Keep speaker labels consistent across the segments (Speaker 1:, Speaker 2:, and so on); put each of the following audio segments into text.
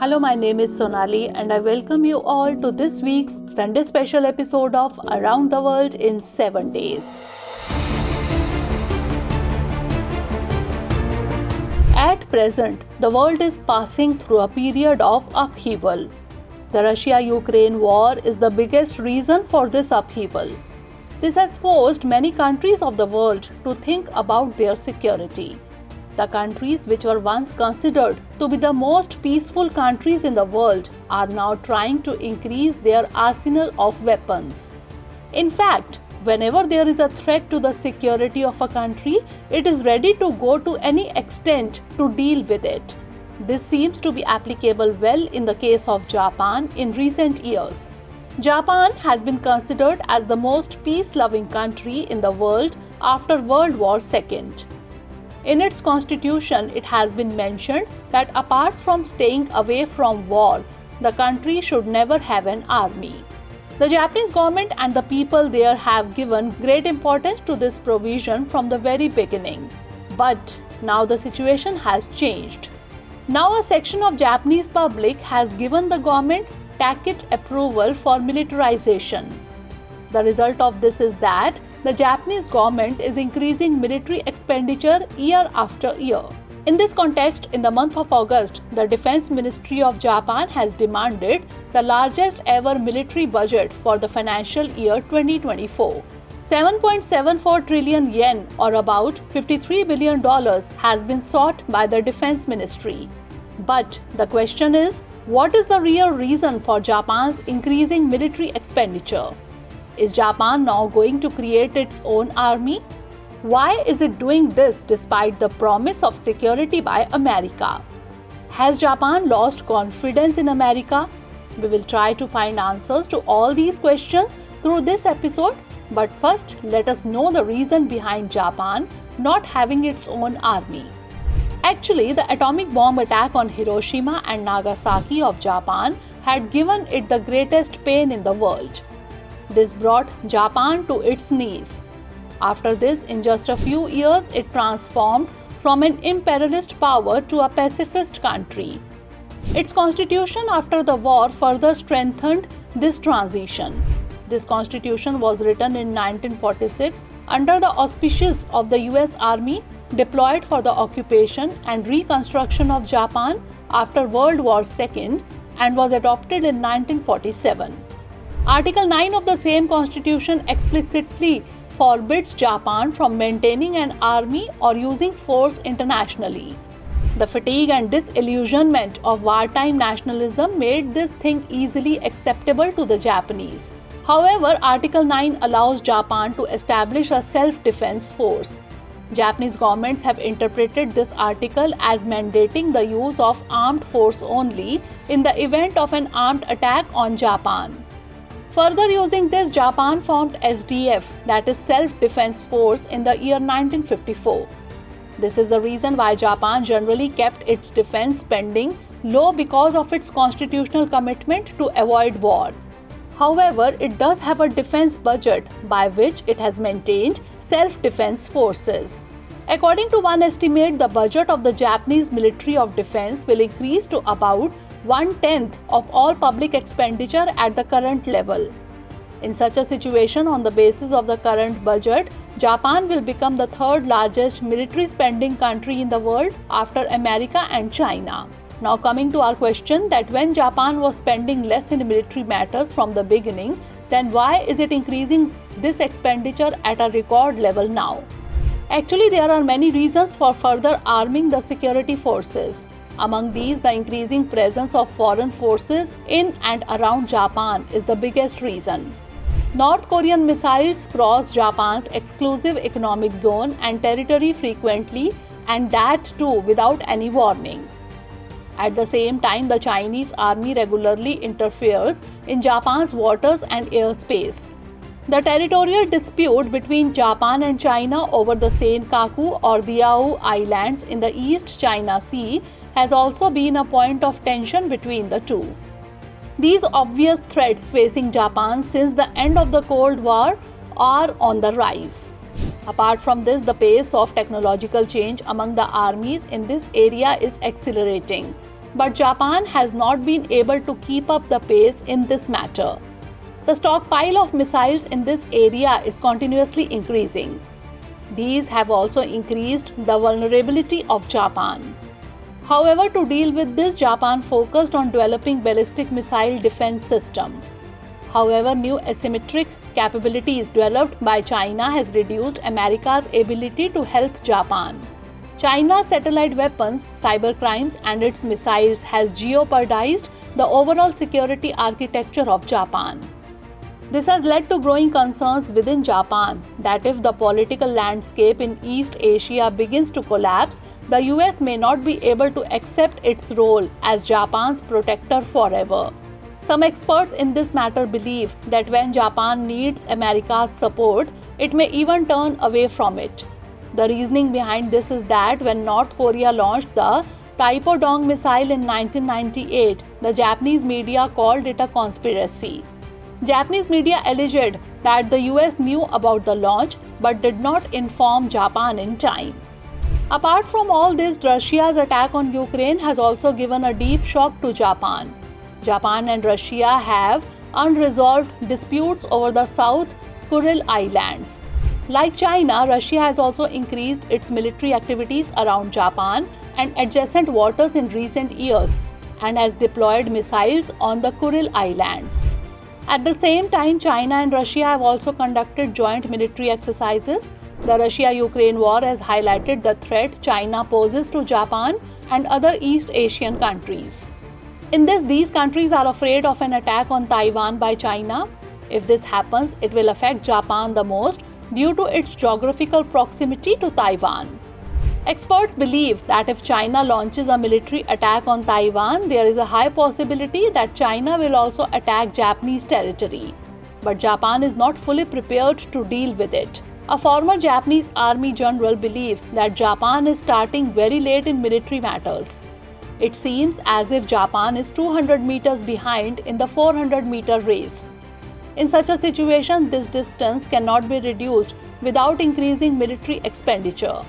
Speaker 1: Hello, my name is Sonali and I welcome you all to this week's Sunday special episode of Around the World in 7 Days. At present, the world is passing through a period of upheaval. The Russia-Ukraine war is the biggest reason for this upheaval. This has forced many countries of the world to think about their security. The countries which were once considered to be the most peaceful countries in the world are now trying to increase their arsenal of weapons. In fact, whenever there is a threat to the security of a country, it is ready to go to any extent to deal with it. This seems to be applicable well in the case of Japan in recent years. Japan has been considered as the most peace-loving country in the world after World War II. In its constitution, it has been mentioned that apart from staying away from war, the country should never have an army. The Japanese government and the people there have given great importance to this provision from the very beginning. But now the situation has changed. Now a section of Japanese public has given the government tacit approval for militarization. The result of this is that the Japanese government is increasing military expenditure year after year. In this context, in the month of August, the Defense Ministry of Japan has demanded the largest ever military budget for the financial year 2024. 7.74 trillion yen, or about $53 billion, has been sought by the Defense Ministry. But the question is, what is the real reason for Japan's increasing military expenditure? Is Japan now going to create its own army? Why is it doing this despite the promise of security by America? Has Japan lost confidence in America? We will try to find answers to all these questions through this episode, but first let us know the reason behind Japan not having its own army. Actually, the atomic bomb attack on Hiroshima and Nagasaki of Japan had given it the greatest pain in the world. This brought Japan to its knees. After this, in just a few years, it transformed from an imperialist power to a pacifist country. Its constitution after the war further strengthened this transition. This constitution was written in 1946 under the auspices of the US Army deployed for the occupation and reconstruction of Japan after World War II and was adopted in 1947. Article 9 of the same constitution explicitly forbids Japan from maintaining an army or using force internationally. The fatigue and disillusionment of wartime nationalism made this thing easily acceptable to the Japanese. However, Article 9 allows Japan to establish a self-defense force. Japanese governments have interpreted this article as mandating the use of armed force only in the event of an armed attack on Japan. Further using this, Japan formed SDF, that is Self-Defense Force, in the year 1954. This is the reason why Japan generally kept its defense spending low because of its constitutional commitment to avoid war. However, it does have a defense budget by which it has maintained self-defense forces. According to one estimate, the budget of the Japanese Ministry of Defense will increase to about 1/10 of all public expenditure at the current level. In such a situation, on the basis of the current budget, Japan will become the third largest military spending country in the world after America and China. Now coming to our question that when Japan was spending less in military matters from the beginning, then why is it increasing this expenditure at a record level now? Actually, there are many reasons for further arming the security forces. Among these, the increasing presence of foreign forces in and around Japan is the biggest reason. North Korean missiles cross Japan's exclusive economic zone and territory frequently, and that too without any warning. At the same time, the Chinese army regularly interferes in Japan's waters and airspace. The territorial dispute between Japan and China over the Senkaku or Diaoyu Islands in the East China Sea has also been a point of tension between the two. These obvious threats facing Japan since the end of the Cold War are on the rise. Apart from this, the pace of technological change among the armies in this area is accelerating. but Japan has not been able to keep up the pace in this matter. The stockpile of missiles in this area is continuously increasing. These have also increased the vulnerability of Japan. However, to deal with this, Japan focused on developing ballistic missile defense system. However, new asymmetric capabilities developed by China has reduced America's ability to help Japan. China's satellite weapons, cybercrimes, and its missiles has jeopardized the overall security architecture of Japan. This has led to growing concerns within Japan that if the political landscape in East Asia begins to collapse, the US may not be able to accept its role as Japan's protector forever. Some experts in this matter believe that when Japan needs America's support, it may even turn away from it. The reasoning behind this is that when North Korea launched the Taepodong missile in 1998, the Japanese media called it a conspiracy. Japanese media alleged that the US knew about the launch but did not inform Japan in time. Apart from all this, Russia's attack on Ukraine has also given a deep shock to Japan. Japan and Russia have unresolved disputes over the South Kuril Islands. Like China, Russia has also increased its military activities around Japan and adjacent waters in recent years and has deployed missiles on the Kuril Islands. At the same time, China and Russia have also conducted joint military exercises. The Russia-Ukraine war has highlighted the threat China poses to Japan and other East Asian countries. In this, these countries are afraid of an attack on Taiwan by China. If this happens, it will affect Japan the most due to its geographical proximity to Taiwan. Experts believe that if China launches a military attack on Taiwan, there is a high possibility that China will also attack Japanese territory. But Japan is not fully prepared to deal with it. A former Japanese army general believes that Japan is starting very late in military matters. It seems as if Japan is 200 meters behind in the 400-meter race. In such a situation, this distance cannot be reduced without increasing military expenditure.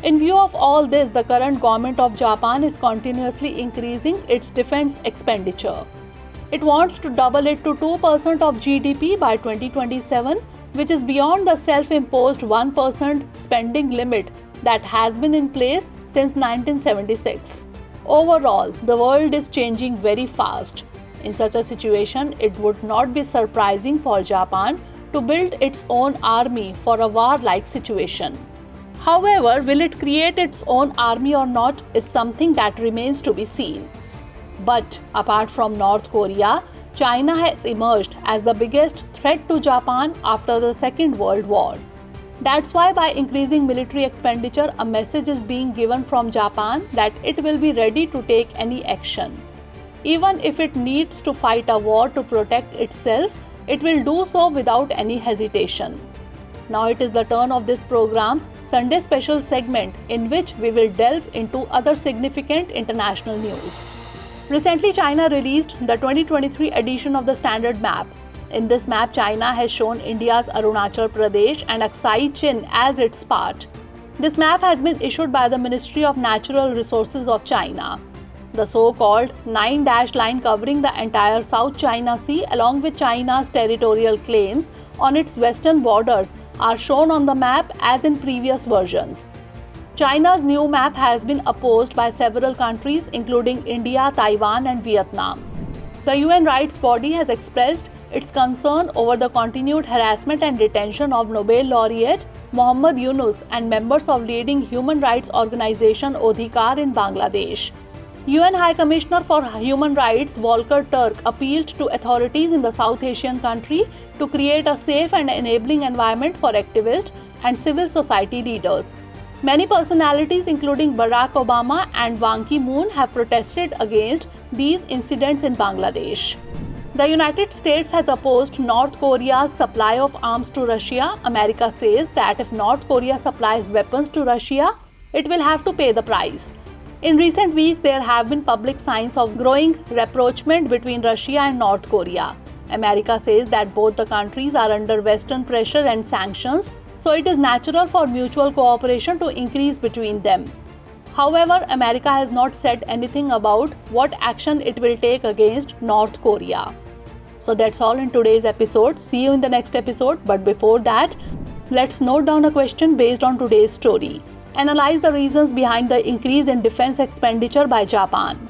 Speaker 1: In view of all this, the current government of Japan is continuously increasing its defense expenditure. It wants to double it to 2% of GDP by 2027, which is beyond the self-imposed 1% spending limit that has been in place since 1976. Overall, the world is changing very fast. In such a situation, it would not be surprising for Japan to build its own army for a war-like situation. However, will it create its own army or not is something that remains to be seen. But apart from North Korea, China has emerged as the biggest threat to Japan after the Second World War. That's why by increasing military expenditure, a message is being given from Japan that it will be ready to take any action. Even if it needs to fight a war to protect itself, it will do so without any hesitation. Now it is the turn of this program's Sunday special segment in which we will delve into other significant international news. Recently, China released the 2023 edition of the Standard Map. In this map, China has shown India's Arunachal Pradesh and Aksai Chin as its part. This map has been issued by the Ministry of Natural Resources of China. The so-called 9-dash line covering the entire South China Sea along with China's territorial claims on its western borders are shown on the map as in previous versions. China's new map has been opposed by several countries including India, Taiwan and Vietnam. The UN rights body has expressed its concern over the continued harassment and detention of Nobel laureate Muhammad Yunus and members of leading human rights organization Odhikar in Bangladesh. UN High Commissioner for Human Rights Volker Turk appealed to authorities in the South Asian country to create a safe and enabling environment for activists and civil society leaders. Many personalities including Barack Obama and Ban Ki-moon have protested against these incidents in Bangladesh. The United States has opposed North Korea's supply of arms to Russia. America says that if North Korea supplies weapons to Russia, it will have to pay the price. In recent weeks, there have been public signs of growing rapprochement between Russia and North Korea. America says that both the countries are under Western pressure and sanctions, so it is natural for mutual cooperation to increase between them. However, America has not said anything about what action it will take against North Korea. So that's all in today's episode. See you in the next episode. But before that, let's note down a question based on today's story. Analyze the reasons behind the increase in defense expenditure by Japan.